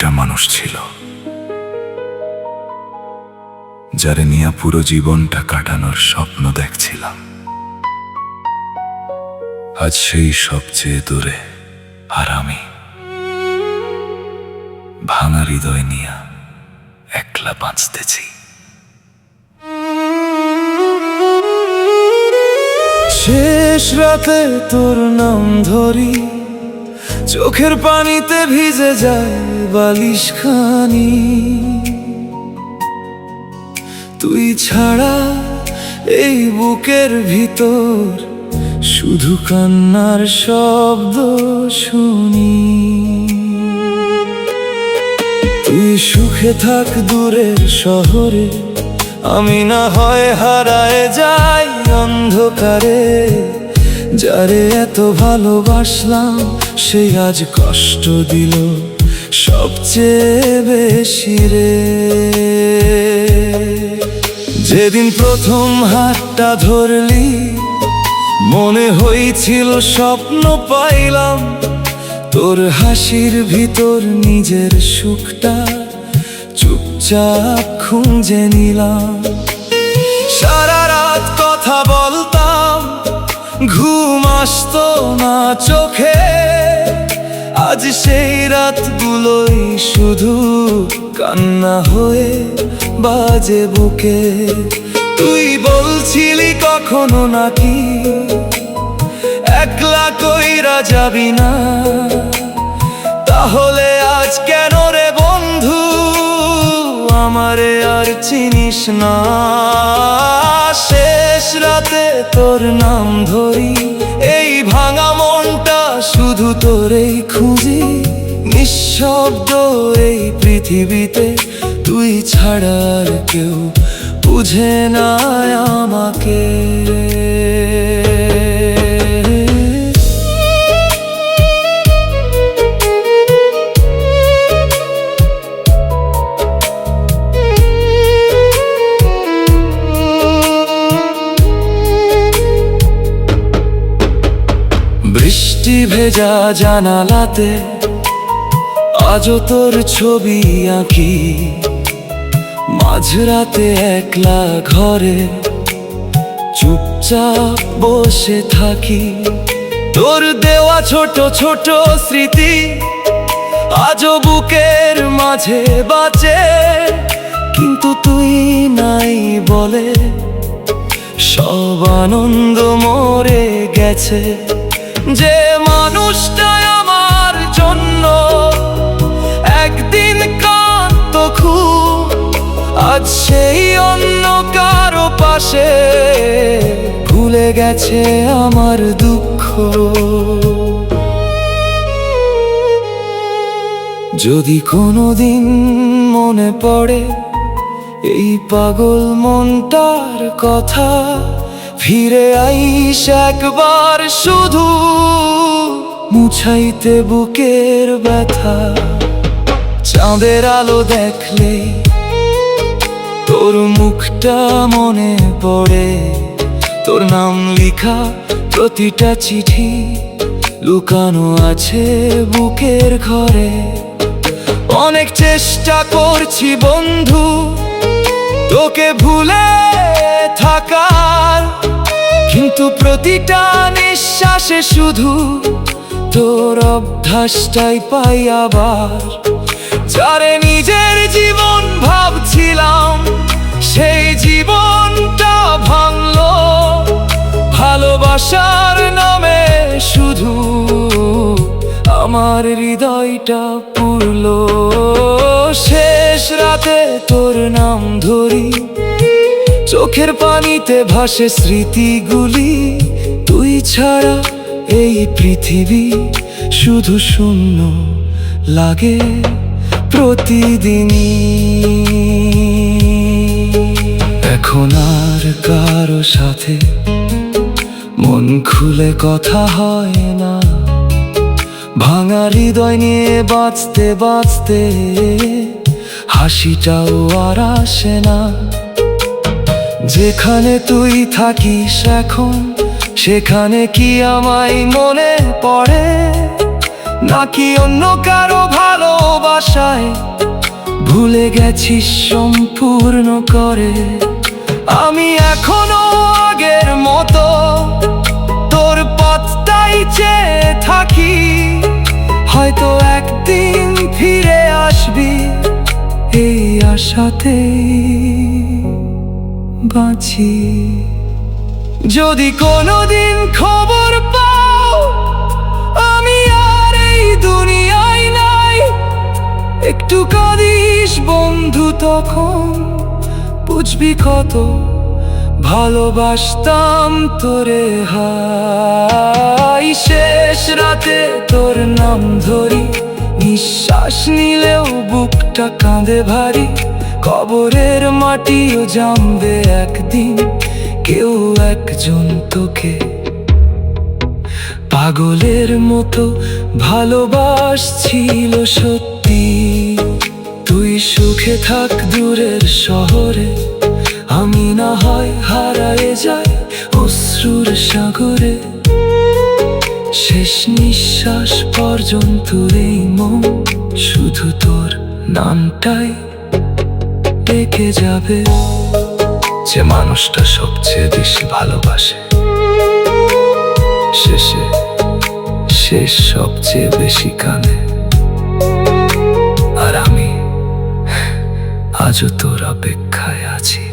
একটা মানুষ ছিল, যারে নিয়ে পুরো জীবনটা কাটানোর স্বপ্ন দেখছিলাম। আজ সেই সবচেয়ে দূরে, আর আমি ভাঙা হৃদয় নিয়ে একলা বাঁচতেছি। শেষ রাতে তোর নাম ধরি, চোখের পানিতে ভিজে যায় বালিশ খানি। তুই ছাড়া এই বুকের ভিতর শুধু কান্নার শব্দ শুনি। তুই সুখে থাক দূরের শহরে, আমি না হয় হারায় যাই অন্ধকারে। যারে এত ভালোবাসলাম, সে আজ কষ্ট দিল সবচেয়ে বেশি রে। যেদিন প্রথম হাতটা ধরলি, মনে হয়েছিল স্বপ্ন পাইলাম। তোর হাসির ভিতর নিজের সুখটা চুপচাপ খুঁজে নিলাম। সারা রাত কথা বলতাম, ঘুম আসতো না চোখে। আজ সেই রাতগুলোই শুধু কান্না হয়ে বাজে বুকে। তুই বলছিলি কখনো নাকি একলা কইরা যাবি না, তাহলে আজ কেন রে বন্ধু আমারে আর চিনিস না? শেষ রাতে তোর নাম ধরি, এই ভাঙা মনটা শুধু তোরেই খুঁজি। নিঃশব্দ এই পৃথিবীতে তুই ছাড়া আর কেউ বুঝে না আমাকে। বৃষ্টি ভেজা জানালাতে আজও তোর ছবি আঁকি। মাঝরাতে একলা ঘরে চুপচাপ বসে থাকি। তোর দেওয়া ছোট ছোট স্মৃতি আজও বুকের মাঝে বাঁচে। কিন্তু তুই নাই বলে সব আনন্দ মরে গেছে। যে মানুষটা আমার জন্য একদিন কাঁদতো খুব, আজ সেই অন্য কারো পাশে ভুলে গেছে আমার দুঃখ। যদি কোনোদিন মনে পড়ে এই পাগল মনটার কথা, ফিরে আইস একবার শুধু মুছাইতে বুকের ব্যথা। চাঁদের আলো দেখলে তোর মুখটা মনে পড়ে। তোর নাম লেখা প্রতিটা চিঠি লুকানো আছে বুকের ঘরে। অনেক চেষ্টা করছি বন্ধু তোকে ভুলে থাকার, কিন্তু প্রতিটা নিঃশ্বাসে শুধু তোর অভ্যাসটাই পাই আবার। যারে নিজের জীবন ভাবছিলাম, সেই জীবনটা ভাঙলো ভালোবাসার নামে। শুধু আমার হৃদয়টা পুরলো। শেষ রাতে তোর নাম ধরি, চোখের পানিতে ভাসে স্মৃতিগুলি। তুই ছাড়া এই পৃথিবী শুধু শূন্য লাগে প্রতিদিনই। এখন আর কারো সাথে মন খুলে কথা হয় না। ভাঙা হৃদয় নিয়ে বাঁচতে বাঁচতে হাসিটাও আর আসে না। যেখানে তুই থাকিস এখন, সেখানে কি আমায় মনে পড়ে? নাকি অন্য কারো ভালোবাসায় ভুলে গেছিস সম্পূর্ণ করে? আমি এখনো আগের মতো তোর পথটাই চেয়ে থাকি, হয়তো একদিন ফিরে আসবি, এই আশাতেই বাঁচি। যদি কোনোদিন খবর পাও আমি আর এই দুনিয়ায় নাই, একটু কাঁদিস বন্ধু, তখন বুঝবি কত ভালোবাসতাম তোরে। হাই শেষ রাতে তোর নাম ধরি, নিঃশ্বাস নিলেও বুকটা কাঁদে ভারী। কবরের মাটিও জানবে একদিন, কেউ একজন তোকে পাগলের মতো ভালোবাসছিল সত্যি। তুই সুখে থাক দূরের শহরে, আমি না হয় হারায়ে যাই অশ্রুর সাগরে। শেষ নিঃশ্বাস পর্যন্ত এই মন শুধু তোর নামটাই ডেকে যাবে। যে মানুষটা সবচেয়ে বেশি ভালোবাসে, শেষ সবচেয়ে বেশি কাঁদে। আর আমি আজও তোর অপেক্ষায় আছি।